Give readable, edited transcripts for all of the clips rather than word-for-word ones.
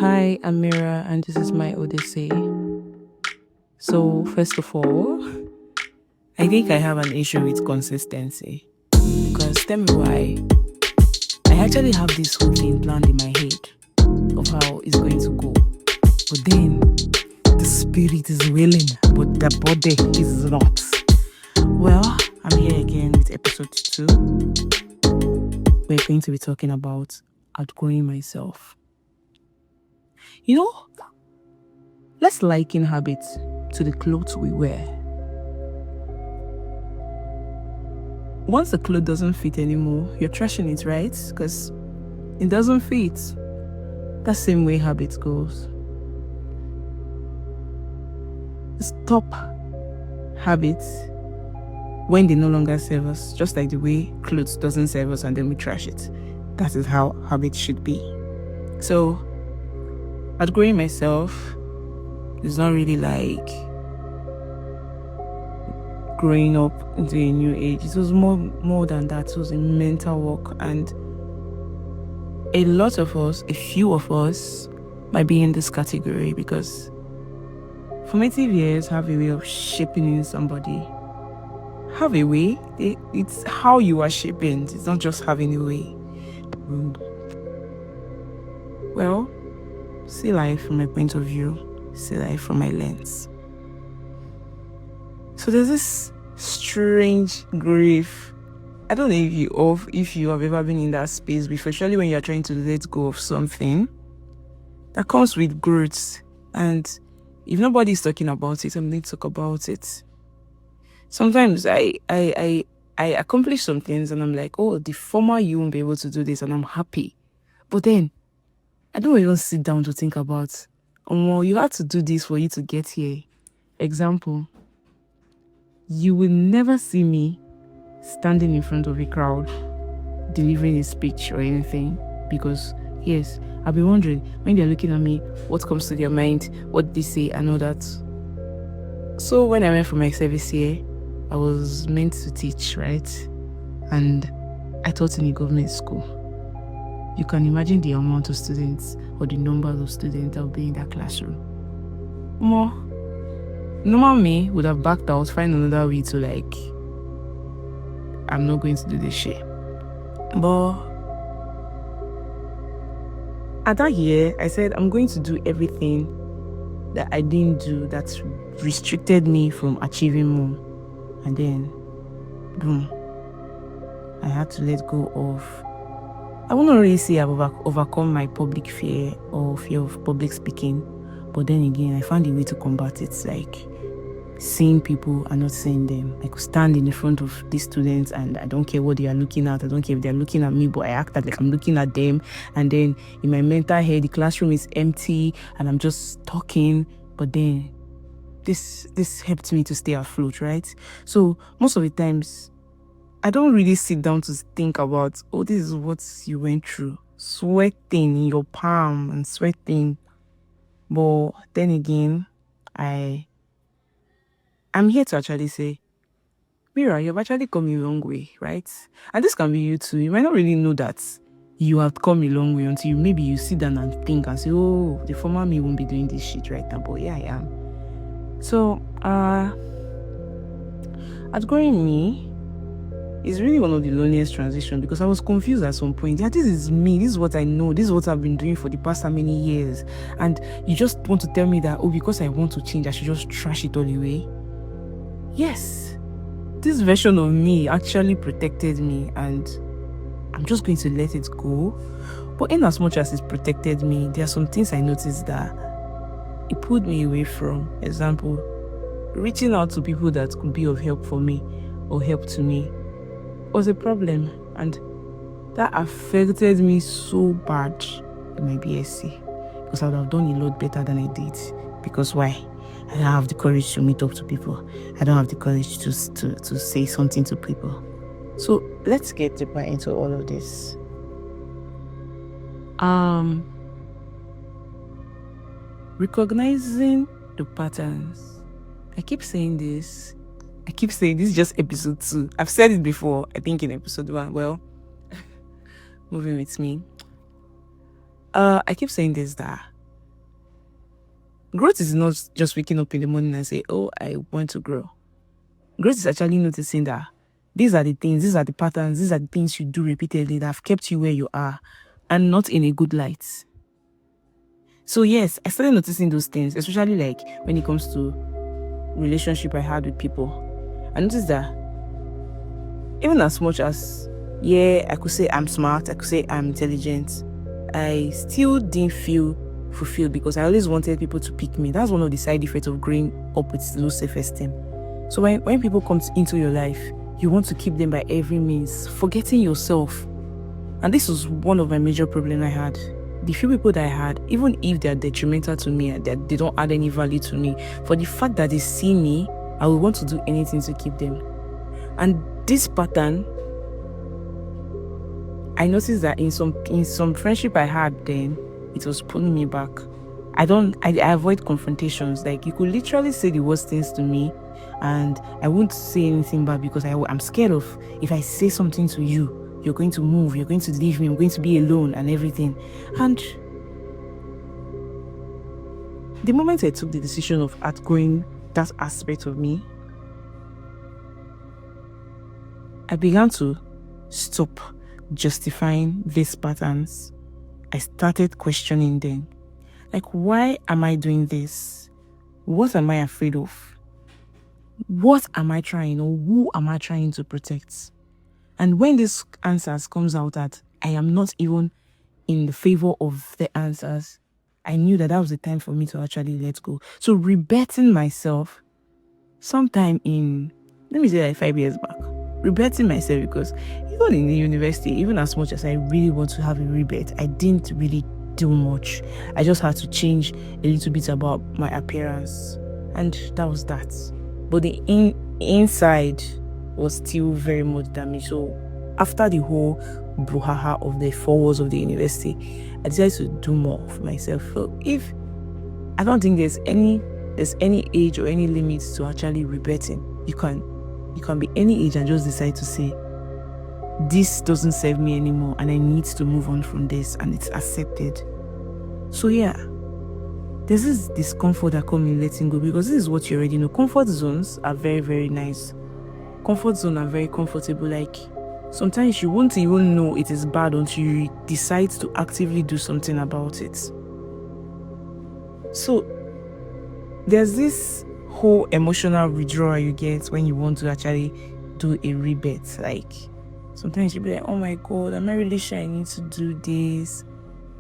Hi, I'm Mira, and this is my Odyssey. So, first of all, I think I have an issue with consistency. Because tell me why. I actually have this whole thing planned in my head of how it's going to go. But then, the spirit is willing, but the body is not. Well, I'm here again with episode 2. We're going to be talking about outgrowing myself. You know, let's liken habits to the clothes we wear. Once the clothes doesn't fit anymore, you're trashing it, right? Because it doesn't fit. That same way habits goes. Stop habits when they no longer serve us, just like the way clothes doesn't serve us and then we trash it. That is how habits should be. So, outgrowing myself is not really like growing up into a new age. It was more than that. It was a mental work, and a lot of us, a few of us, might be in this category because formative years have a way of shaping in somebody. Have a way. It's how you are shaping. It's not just having a way. Well, see life from my point of view. See life from my lens. So there's this strange grief. I don't know if you have ever been in that space before, especially when you're trying to let go of something that comes with growth. And if nobody's talking about it, I'm going to talk about it. Sometimes I accomplish some things and I'm like, oh, the former you won't be able to do this, and I'm happy. But then I don't even sit down to think about, oh, well, you had to do this for you to get here. Example, you will never see me standing in front of a crowd delivering a speech or anything, because yes, I'll be wondering when they're looking at me, what comes to their mind, what they say and all that. So when I went for my service here, I was meant to teach, right? And I taught in a government school. You can imagine the amount of students or the numbers of students that will be in that classroom. Normal me would have backed out, find another way to I'm not going to do this shit. But at that year, I said I'm going to do everything that I didn't do that restricted me from achieving more. And then, boom, I had to let go of, I won't really say I've overcome my public fear or fear of public speaking. But then again, I found a way to combat it, like seeing people and not seeing them. I could stand in the front of these students and I don't care what they are looking at. I don't care if they're looking at me, but I act like I'm looking at them. And then in my mental head, the classroom is empty and I'm just talking. But then this helped me to stay afloat, right? So most of the times, I don't really sit down to think about, oh, this is what you went through. Sweating in your palm and sweating. But then again, I'm here to actually say, Mira, you've actually come a long way, right? And this can be you too. You might not really know that you have come a long way until maybe you sit down and think and say, oh, the former me won't be doing this shit right now. But yeah, I am. So, outgrowing me is really one of the loneliest transitions, because I was confused at some point. Yeah, this is me. This is what I know. This is what I've been doing for the past how many years. And you just want to tell me that, oh, because I want to change, I should just trash it all away. Yes, this version of me actually protected me, and I'm just going to let it go. But in as much as it protected me, there are some things I noticed that it pulled me away from. Example, reaching out to people that could be of help for me or help to me was a problem, and that affected me so bad in my BSc, because I would have done a lot better than I did. Because why? I don't have the courage to meet up to people. I don't have the courage to say something to people. So let's get deeper into all of this. Recognizing the patterns. I keep saying this is just episode 2. I've said it before, I think in episode 1. Well, moving with me. I keep saying this, that Growth is not just waking up in the morning and say, oh, I want to grow. Growth is actually noticing that these are the things, these are the patterns, these are the things you do repeatedly that have kept you where you are and not in a good light. So yes, I started noticing those things, especially like when it comes to relationship I had with people. I noticed that even as much as, yeah, I could say I'm smart, I could say I'm intelligent, I still didn't feel fulfilled because I always wanted people to pick me. That's one of the side effects of growing up with low self-esteem. So when people come into your life, you want to keep them by every means, forgetting yourself. And this was one of my major problems I had. The few people that I had, even if they're detrimental to me and that they don't add any value to me, for the fact that they see me, I will want to do anything to keep them. And this pattern, I noticed that in some friendship I had then, it was pulling me back. I avoid confrontations. Like, you could literally say the worst things to me and I won't say anything bad because I'm scared of, if I say something to you, you're going to move, you're going to leave me, I'm going to be alone and everything. And the moment I took the decision of outgrowing that aspect of me, I began to stop justifying these patterns. I started questioning them. Like, why am I doing this? What am I afraid of? What am I trying, or who am I trying to protect? And when these answers comes out that I am not even in the favor of the answers, I knew that was the time for me to actually let go. So rebirthing myself sometime in, let me say like 5 years back, rebirthing myself, because even in the university, even as much as I really want to have a rebirth, I didn't really do much. I just had to change a little bit about my appearance, and that was that. But the inside was still very much damaged. So after the whole brouhaha of the 4 walls of the university, I decided to do more for myself. So I don't think there's any age or any limits to actually rebirthing. You can be any age and just decide to say, this doesn't serve me anymore and I need to move on from this, and it's accepted. So yeah, there's this discomfort that comes in letting go, because this is what you already know. Comfort zones are very, very nice. Comfort zones are very comfortable. Like, sometimes you won't even know it is bad until you decide to actively do something about it. So there's this whole emotional withdrawal you get when you want to actually do a rebirth. Like, sometimes you'll be like, oh my God, am I really sure I need to do this?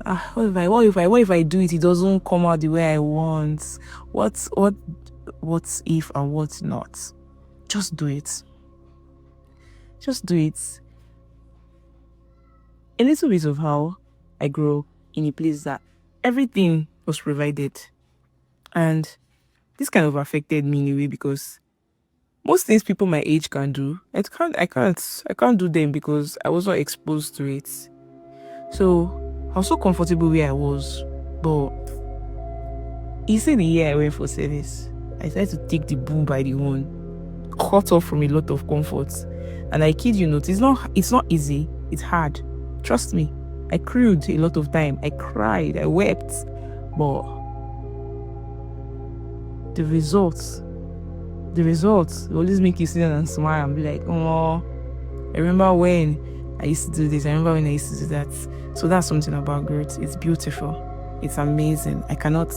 What if I do it doesn't come out the way I want? What if and what not? Just do it. Just do it. A little bit of how I grew in a place that everything was provided. And this kind of affected me in a way, because most things people my age can do, I can't do them because I was not exposed to it. So I was so comfortable where I was. But you see, the year I went for service, I started to take the bull by the horn, cut off from a lot of comforts. And I kid you not, it's not easy. It's hard. Trust me. I cried a lot of time. I cried. I wept. But the results always make you sit down and smile and be like, oh, I remember when I used to do this. I remember when I used to do that. So that's something about growth. It's beautiful. It's amazing. I cannot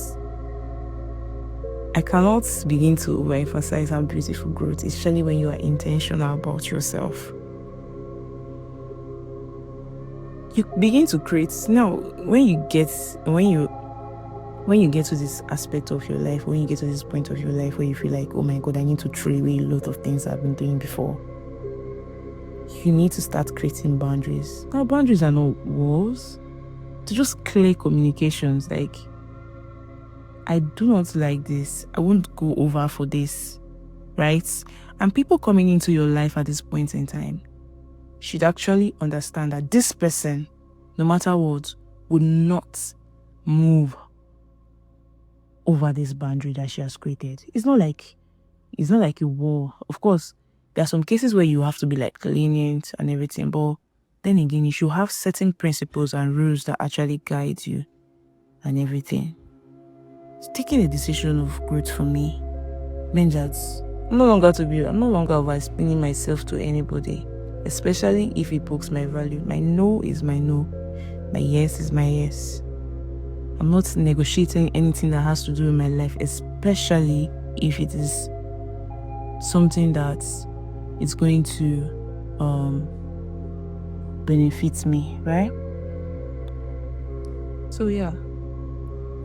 begin to overemphasize how beautiful growth is, especially when you are intentional about yourself. You begin to create. Now, when you get to this aspect of your life, when you get to this point of your life where you feel like, oh my God, I need to throw away a lot of things I've been doing before, you need to start creating boundaries. Now, boundaries are not walls. They're just clear communications. Like, I do not like this. I won't go over for this, right? And people coming into your life at this point in time should actually understand that this person, no matter what, would not move over this boundary that she has created. It's not like a war. Of course, there are some cases where you have to be like lenient and everything, but then again, you should have certain principles and rules that actually guide you and everything. taking a decision of growth for me means that I'm no longer over explaining myself to anybody, especially if it pokes my value. My no is my no, my yes is my yes. I'm not negotiating anything that has to do with my life, especially if it is something that is going to benefit me, right? So yeah,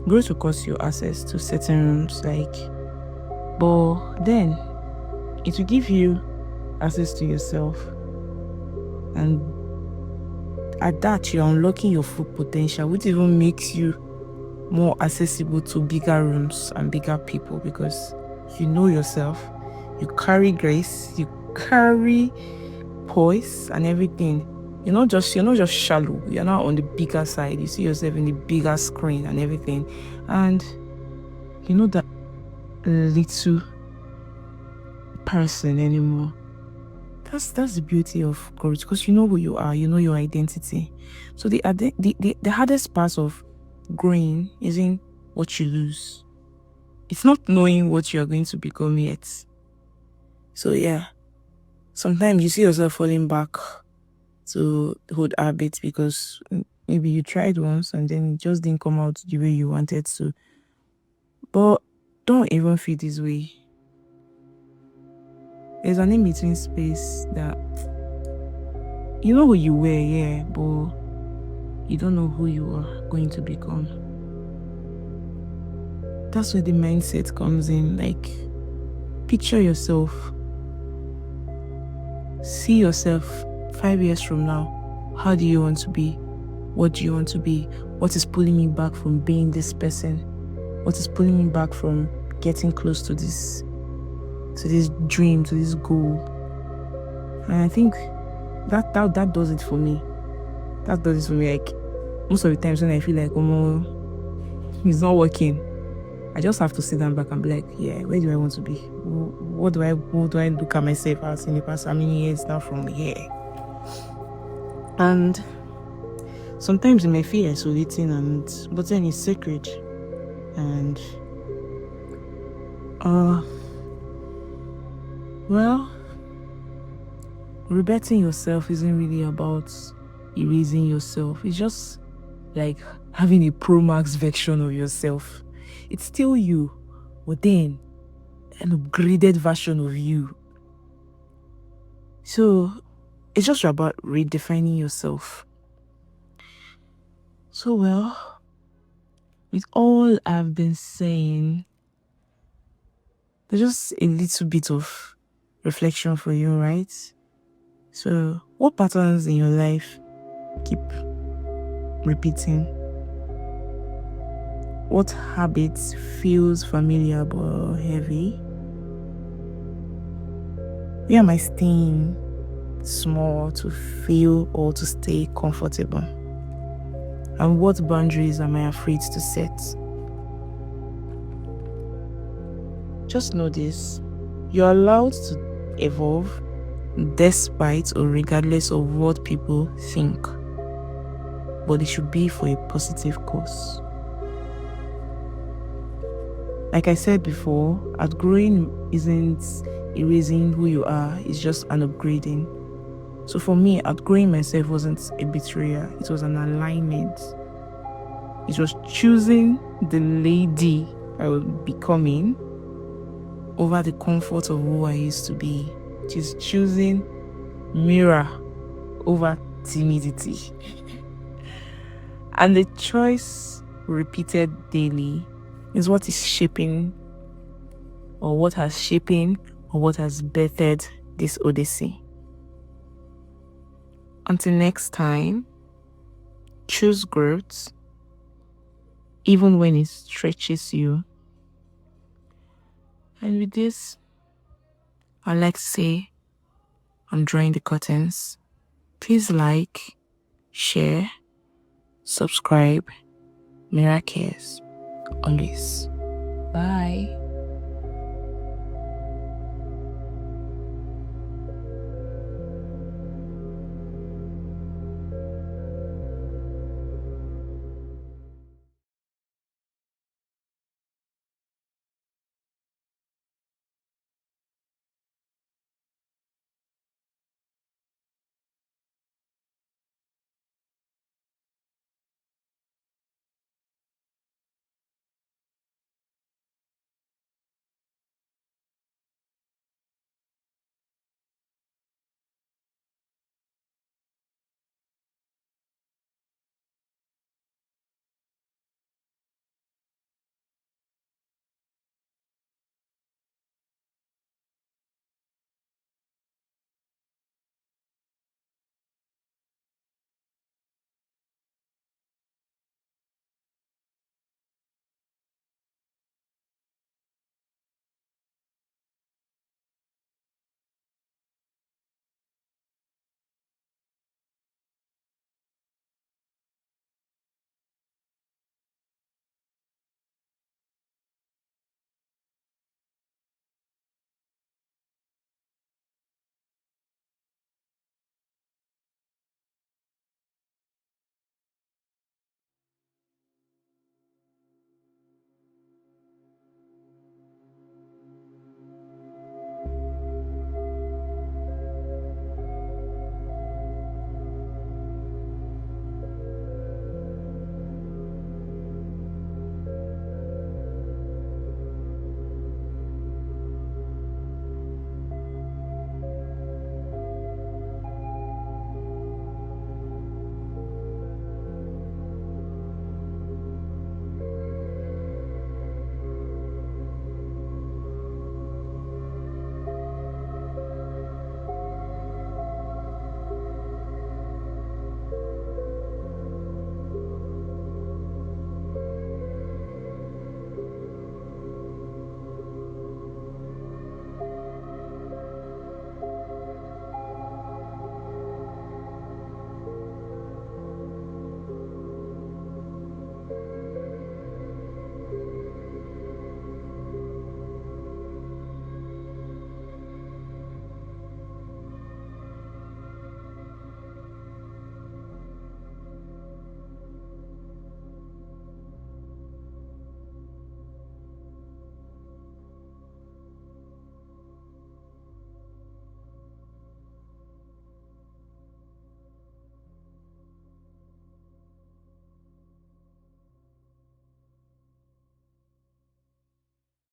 growth will cost you access to certain rooms, but then it will give you access to yourself, and at that you're unlocking your full potential, which even makes you more accessible to bigger rooms and bigger people, because you know yourself, you carry grace, you carry poise and everything. You're not just shallow, you're not on the bigger side, you see yourself in the bigger screen and everything, and you know that little person anymore. That's the beauty of growth, because you know who you are, you know your identity. So the hardest part of growing isn't what you lose. It's not knowing what you're going to become yet. So yeah, sometimes you see yourself falling back to old habits because maybe you tried once and then it just didn't come out the way you wanted to. But don't even feel this way. There's an in-between space that you know who you were, yeah, but you don't know who you are going to become. That's where the mindset comes in. Picture yourself. See yourself 5 years from now. How do you want to be? What do you want to be? What is pulling me back from being this person? What is pulling me back from getting close to this dream, to this goal? And I think that does it for me. That does it for me. Most of the times when I feel like, it's not working, I just have to sit down back and be like, yeah, where do I want to be? What do I look at myself as in the past how many years now from here? And sometimes it may feel isolating, but then it's sacred. And well, rebirthing yourself isn't really about erasing yourself. It's just like having a Pro Max version of yourself. It's still you, but then an upgraded version of you. So it's just about redefining yourself. So well, with all I've been saying, there's just a little bit of reflection for you, right? So what patterns in your life keep repeating? What habits feels familiar but heavy? Where am I staying small to feel or to stay comfortable? And what boundaries am I afraid to set? Just know this: you're allowed to evolve despite or regardless of what people think, but it should be for a positive cause. Like I said before, outgrowing isn't erasing who you are, it's just an upgrading. So for me, outgrowing myself wasn't a betrayal, it was an alignment. It was choosing the lady I was becoming over the comfort of who I used to be. It is choosing mirror over timidity. And the choice repeated daily is what is shaping, or what has shaping, or what has birthed this odyssey. Until next time, choose growth, even when it stretches you. And with this, I'd like to say, I'm drawing the curtains. Please like, share, subscribe. Mira cares always. Bye.